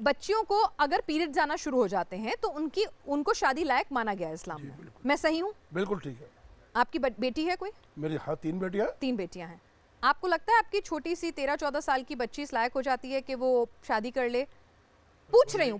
बच्चियों को अगर पीरियड जाना शुरू हो जाते हैं तो उनको शादी लायक माना गया है इस्लाम में। मैं सही हूँ? बिल्कुल ठीक है। आपकी बेटी है कोई? मेरी हाँ 3 बेटियां। 3 बेटियां हैं। आपको लगता है आपकी छोटी सी 13-14 साल की बच्ची इस लायक हो जाती है कि वो शादी कर ले? पूछ रही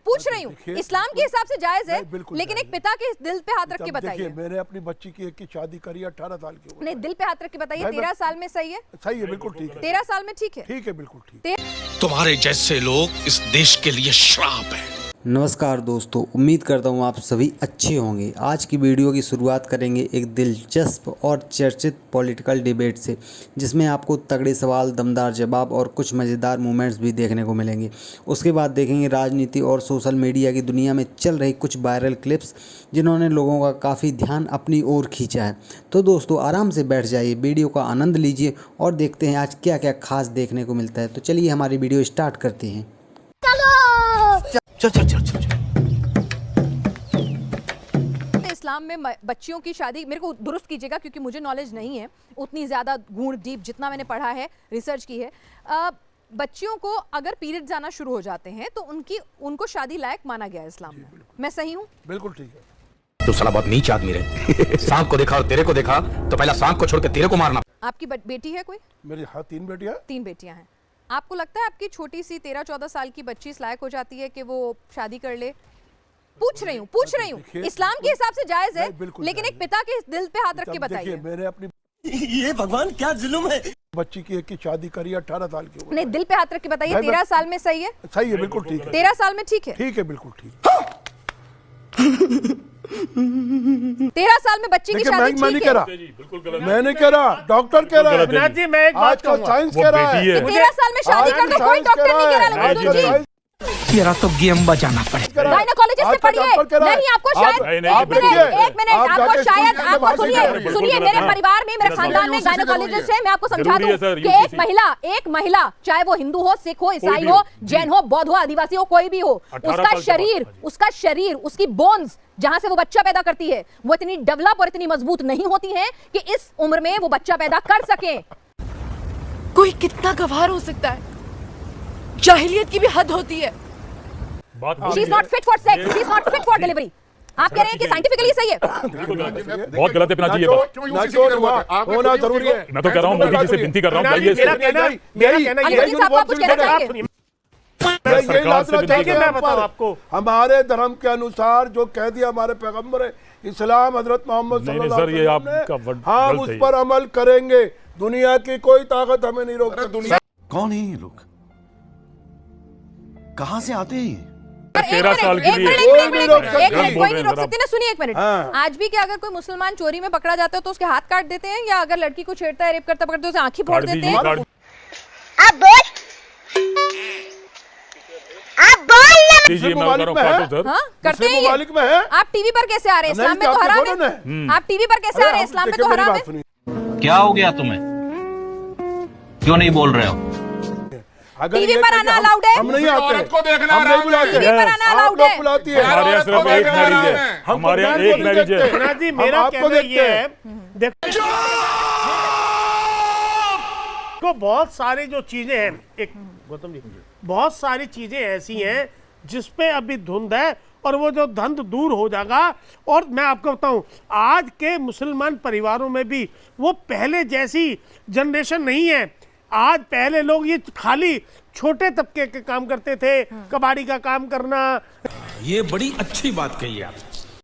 हूँ। इस्लाम के हिसाब से जायज है, लेकिन एक पिता के दिल पे हाथ रख के बताइए। मैंने अपनी बच्ची की एक की शादी करी 18 साल की उम्र। नहीं, दिल पे हाथ रख के बताइए, 13 साल में सही है? सही है, बिल्कुल ठीक है। 13 साल में ठीक है? ठीक है, बिल्कुल ठीक। तुम्हारे जैसे लोग इस देश के लिए श्राप है। नमस्कार दोस्तों, उम्मीद करता हूँ आप सभी अच्छे होंगे। आज की वीडियो की शुरुआत करेंगे एक दिलचस्प और चर्चित पॉलिटिकल डिबेट से, जिसमें आपको तगड़े सवाल, दमदार जवाब और कुछ मज़ेदार मोमेंट्स भी देखने को मिलेंगे। उसके बाद देखेंगे राजनीति और सोशल मीडिया की दुनिया में चल रही कुछ वायरल क्लिप्स, जिन्होंने लोगों का काफ़ी ध्यान अपनी ओर खींचा है। तो दोस्तों आराम से बैठ जाइए, वीडियो का आनंद लीजिए और देखते हैं आज क्या क्या खास देखने को मिलता है। तो चलिए हमारी वीडियो स्टार्ट करते हैं। चल। इस्लाम में बच्चियों की शादी, मेरे को दुरुस्त कीजिएगा क्योंकि मुझे नॉलेज नहीं है उतनी ज़्यादा गूढ़ डीप, जितना मैंने पढ़ा है, रिसर्च की है। बच्चियों को अगर पीरियड जाना शुरू हो जाते हैं तो उनको शादी लायक माना गया है इस्लाम में। मैं सही हूँ? बिल्कुल ठीक है। तू साला बहुत नीच आदमी रे। सांप को देखा और तेरे को देखा तो पहला सांप को छोड़ के तेरे को मारना। आपकी बेटी है कोई? मेरी हाँ 3 बेटियां। 3 बेटियां हैं। आपको लगता है आपकी छोटी सी 13-14 साल की बच्ची इस लायक हो जाती है कि वो शादी कर ले? पूछ रही हूँ। इस्लाम के हिसाब से जायज है, लेकिन एक पिता के दिल पे हाथ रख के बताइए। मैंने अपनी ये भगवान क्या जुल्म है। बच्ची की एक की शादी करी 18 साल की उम्र। नहीं, दिल पे हाथ रख के बताइए, 13 साल में सही है? सही है, बिल्कुल ठीक है। 13 साल में ठीक है? ठीक है, बिल्कुल ठीक। 13 साल में बच्ची की शादी मैं नहीं कह रहा, मैं नहीं कह रहा, डॉक्टर कह रहा है। जी, मैं एक बात कहूंगा, साइंस कह रहा है 13 साल में शादी कर दो, कोई डॉक्टर नहीं कह रहा। मेरा तो गेम बजाना पड़ेगा। गायनेकोलॉजिस्ट से पढ़िए। नहीं, आपको शायद एक मिनट आपको शायद आपको सुनिए मेरे परिवार में, मेरे खानदान में गायनेकोलॉजिस्ट है। मैं आपको समझा दूं कि एक महिला चाहे वो हिंदू हो, सिख हो, ईसाई हो, जैन हो, बौद्ध हो, आदिवासी हो, कोई भी हो, उसका शरीर उसकी बोन्स जहां से वो बच्चा पैदा करती है वो इतनी डेवलप और इतनी मजबूत नहीं होती है कि इस उम्र में वो बच्चा पैदा कर सके। कोई कितना गवार हो सकता है? जाहिलियत की भी हद होती है। She is not fit for sex, she is not fit for delivery। आप कह रहे हैं कि साइंटिफिकली सही है? बहुत गलत है पिताजी, ये बात होना जरूरी है। मैं तो कह रहा हूँ, मोदी जी से विनती कर रहा हूँ, मेरा कहना मैं बताऊं आपको, हमारे धर्म के अनुसार जो कह दिया हमारे पैगंबर इस्लाम हजरत मोहम्मद सल्लल्लाहु अलैहि वसल्लम ने, हम उस पर अमल करेंगे। दुनिया की कोई ताकत हमें नहीं रोक सकती। कौन है ये लोग? कहाँ से आते हैं? 13 साल के लिए कोई नहीं रोक सकती ना। सुनिए एक मिनट, आज भी क्या अगर कोई मुसलमान चोरी में पकड़ा जाता है तो उसके हाथ काट देते हैं, या अगर लड़की को छेड़ता है, रेप करता पकड़ते हैं, उसे आंखें फोड़ देते हैं? करते हैं। आप टीवी पर कैसे आ रहे हैं? इस्लाम में तो हराम है। आप टीवी पर कैसे आ रहे हैं? इस्लाम में तो हराम है। क्या हो गया तुम्हें? क्यों नहीं बोल रहे हो? टीवी पर आना अलाउड है? हम नहीं आते, को देखना हम नहीं बुलाते। टीवी पर आना अलाउड है? बुलाती है। हमारे यहाँ सिर्फ एक मैरिज है, हमारे यहाँ एक मैरिज है। जी मेरा कहना ये है, देखो बहुत सारी जो चीजें हैं, एक गौतम जी, बहुत सारी चीजें ऐसी हैं जिसपे अभी धुंध है और वो जो धुंध दूर हो जाएगा। और मैं आपको बताऊं, आज के मुसलमान परिवारों में भी वो पहले जैसी जनरेशन नहीं है। आज पहले लोग ये खाली छोटे तबके के काम करते थे, कबाड़ी का काम करना, ये बड़ी अच्छी बात कही आप,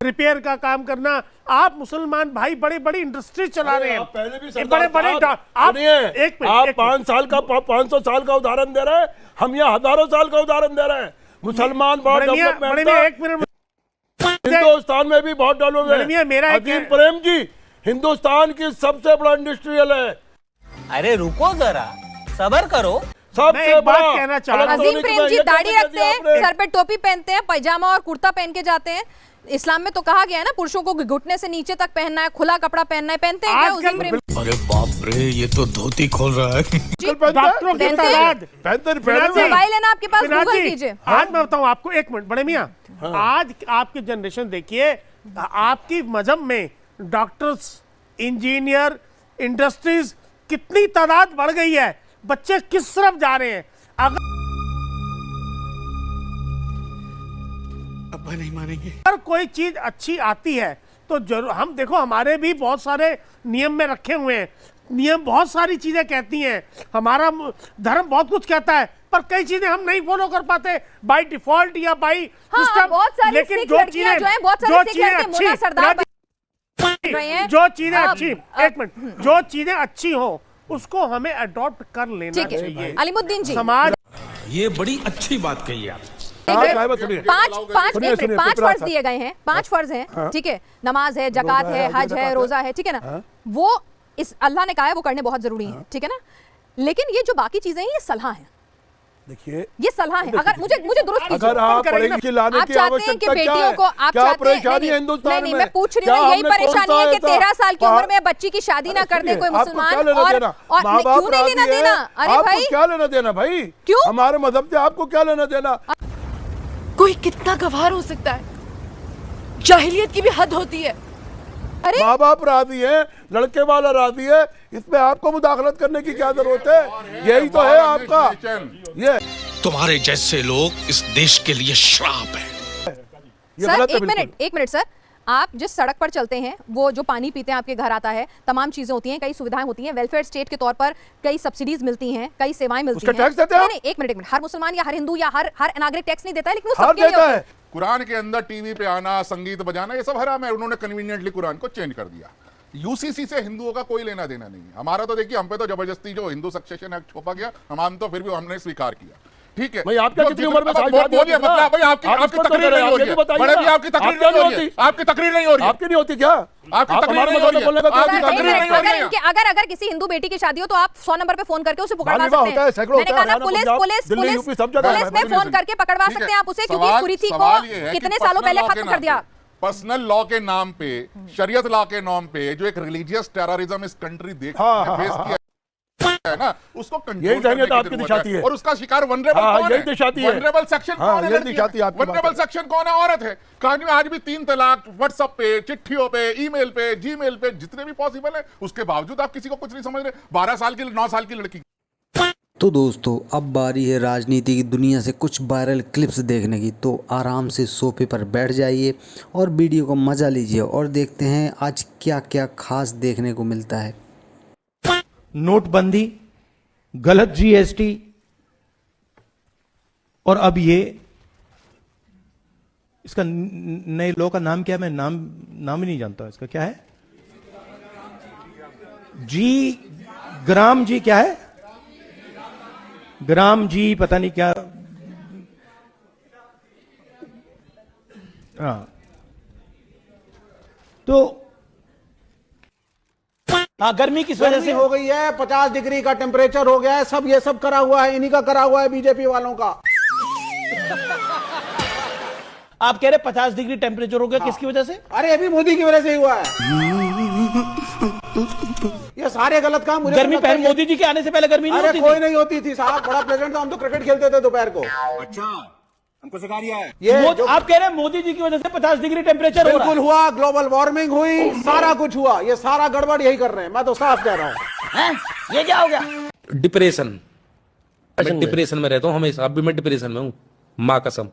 रिपेयर का काम करना। आप मुसलमान भाई बड़े बड़ी इंडस्ट्री चला रहे हैं। पहले भी बड़े आप 5 साल का 500 साल का उदाहरण दे रहे हैं, हम यहाँ हजारों साल का उदाहरण दे रहे हैं। मुसलमान बहुत डेवलपमेंट है। एक मिनट, हिंदुस्तान में भी बहुत डेवलपमेंट है। मेरा अजीम प्रेम जी हिंदुस्तान की सबसे बड़ा इंडस्ट्रियल है। अरे रुको जरा, सब्र करो। मैं एक बात कहना चाह रहा हूं, अजीम प्रेम जी दाढ़ी रखते हैं, सर पे टोपी पहनते हैं, पैजामा और कुर्ता पहन के जाते हैं। इस्लाम में तो कहा गया है ना, पुरुषों को घुटने से नीचे तक पहनना है, खुला कपड़ा पहनना है। पहनते हैं क्या अजीम प्रेम? अरे बाप रे, ये तो धोती खोल रहा है। डॉक्टरों की तादाद, मोबाइल है ना आपके पास, गूगल कीजिए। आज मैं बताऊं आपको, एक मिनट बड़े मियां, आज आपकी जनरेशन देखिए, आपकी मजहब में डॉक्टर्स, इंजीनियर, इंडस्ट्रीज कितनी तादाद बढ़ गई है। बच्चे किस तरफ जा रहे हैं? अगर अब्बा नहीं मानेंगे। अगर कोई चीज अच्छी आती है तो जरूर हम देखो, हमारे भी बहुत सारे नियम में रखे हुए हैं। नियम बहुत सारी चीजें कहती हैं, हमारा धर्म बहुत कुछ कहता है, पर कई चीजें हम नहीं फॉलो कर पाते बाय डिफॉल्ट या बाय सिस्टम। बहुत सारी लेकिन जो चीजें अच्छी, जो चीजें अच्छी, एक मिनट, जो चीजें अच्छी हो उसको हमें अडॉप्ट कर लेना चाहिए। अलीमुद्दीन जी, समाज, ये बड़ी अच्छी बात कही आप। पांच फर्ज दिए गए हैं, 5 फर्ज हैं, ठीक है, नमाज है, जकात है, हज है, रोजा है, ठीक है ना, वो इस अल्लाह ने कहा है वो करने बहुत जरूरी है, ठीक है ना। लेकिन ये जो बाकी चीजें हैं ये सलाह है, देखिए ये सलाह है। अगर मुझे दुरुस्त कीजिए, अगर आप पढ़ेंगे लाने की आवश्यकता क्या है? को आप क्या चाहते परेशानी है हिंदुस्तान में? मैं पूछ रही हूँ, यही परेशानी है कि 13 साल की उम्र में बच्ची की शादी ना कर दे कोई मुसलमान, और क्यों नहीं लेना देना? अरे भाई क्या लेना देना भाई, क्यों? हमारे मजहब से आपको क्या लेना देना? कोई कितना गवार हो सकता है, जाहिलियत की भी हद होती है। माँ बाप राजी है, लड़के वाला राजी है, इसमें आपको मुदाखलत करने की क्या जरूरत है? यही तो है आपका, ये तुम्हारे जैसे लोग इस देश के लिए श्राप है। सर एक मिनट सर, आप जिस सड़क पर चलते हैं, वो जो पानी पीते हैं आपके घर आता है, तमाम चीजें होती हैं, कई सुविधाएं होती हैं, वेलफेयर स्टेट के तौर पर कई सब्सिडीज मिलती हैं, कई सेवाएं मिलती हैं। टैक्स देते हैं? नहीं, एक मिनट, हर मुसलमान या हर हिंदू या हर नागरिक टैक्स नहीं देता है, लेकिन वो सबके लिए होता है। कुरान के अंदर टीवी पे आना, संगीत बजाना, ये सब हराम है। उन्होंने कन्वीनियंटली कुरान को चेंज कर दिया। यूसीसी से हिंदुओं का कोई लेना देना नहीं है। हमारा तो देखिए, हम पे तो जबरदस्ती जो हिंदू सक्सेशन एक्ट थोपा गया, हम तो फिर भी हमने स्वीकार किया, ठीक है। भाई आपका कितनी उम्र में शादी होती है? मतलब भाई आपकी तकरीर नहीं हो रही है, बड़े भी आपकी तकरीर नहीं हो रही है, आपकी तकरीर नहीं हो रही है, आपकी नहीं होती क्या? आपकी तकरीर नहीं हो रही है, आपकी तकरीर नहीं हो रही है। अगर किसी हिंदू बेटी की शादी हो तो आप 100 नंबर पे फोन करके उसे पकड़वा सकते हैं। मैंने कहा ना, पुलिस में फोन करके पकड़वा सकते हैं आप उसे, क्योंकि इस कुरीति को कितने सालों पहले खत्म कर दिया। पर्सनल लॉ के नाम पे, शरीयत लॉ के नाम पे जो एक रिलीजियस टेररिज्म इस कंट्री फेस किया है ना, उसको यही जहनीत आपकी दिखाती है, और उसका शिकार वनरेबल कौन है? यही दिखाती है। वनरेबल सेक्शन कौन है? वनरेबल सेक्शन कौन है? औरत है। कहानी में आज भी 3 तलाक व्हाट्सएप पे, चिट्ठियों पे, ईमेल पे, जीमेल पे, जितने भी पॉसिबल है, उसके बावजूद आप किसी को कुछ नहीं समझ रहे। 12 साल की 9 साल की लड़की। तो दोस्तों, अब बारी है राजनीति की दुनिया से कुछ वायरल क्लिप्स देखने की। तो आराम से सोफे पर बैठ जाइए और वीडियो को मजा लीजिए और देखते हैं आज क्या क्या खास देखने को मिलता है। नोटबंदी, गलत जीएसटी, और अब ये इसका नए लॉ का नाम क्या है? मैं नाम ही नहीं जानता इसका। क्या है? ग्राम जी क्या है? ग्राम जी पता नहीं क्या। हाँ, तो हाँ, गर्मी किस वजह से हो गई है? 50 डिग्री का टेम्परेचर हो गया है। सब ये सब करा हुआ है, इन्हीं का करा हुआ है, बीजेपी वालों का। आप कह रहे 50 डिग्री टेम्परेचर हो गया, हाँ। किसकी वजह से? अरे अभी मोदी की वजह से हुआ है। ये सारे गलत काम। गर्मी पहले मोदी जी के आने से पहले गर्मी नहीं होती थी? कोई नहीं होती थी साहब, बड़ा प्लेजेंट था। हम तो क्रिकेट खेलते थे दोपहर को। अच्छा, हमको सिखा दिया है ये। आप कह रहे हैं मोदी जी की वजह से 50 डिग्री टेम्परेचर हो रहा है? बिल्कुल हुआ, ग्लोबल वार्मिंग हुई, सारा कुछ हुआ। ये सारा गड़बड़ यही कर रहे हैं, मैं तो साफ कह रहा हूँ। ये क्या हो गया? डिप्रेशन, मैं डिप्रेशन में रहता हूँ हमेशा। अभी मैं डिप्रेशन में हूँ, माँ कसम।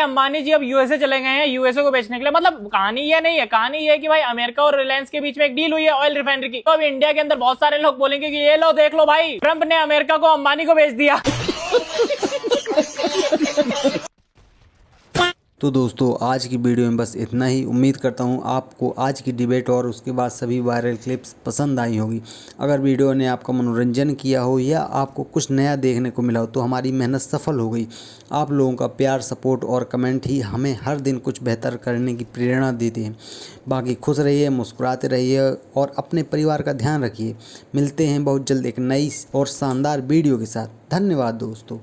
अंबानी जी अब यूएसए चले गए हैं यूएसए को बेचने के लिए। मतलब कहानी ये नहीं है, कहानी ये है कि भाई अमेरिका और रिलायंस के बीच में एक डील हुई है ऑयल रिफाइनरी की। तो अब इंडिया के अंदर बहुत सारे लोग बोलेंगे कि ये लो देख लो भाई, ट्रंप ने अमेरिका को अंबानी को बेच दिया। तो दोस्तों, आज की वीडियो में बस इतना ही। उम्मीद करता हूँ आपको आज की डिबेट और उसके बाद सभी वायरल क्लिप्स पसंद आई होगी। अगर वीडियो ने आपका मनोरंजन किया हो या आपको कुछ नया देखने को मिला हो तो हमारी मेहनत सफल हो गई। आप लोगों का प्यार, सपोर्ट और कमेंट ही हमें हर दिन कुछ बेहतर करने की प्रेरणा देते हैं। बाकी खुश रहिए, मुस्कुराते रहिए और अपने परिवार का ध्यान रखिए। मिलते हैं बहुत जल्द एक नई और शानदार वीडियो के साथ। धन्यवाद दोस्तों।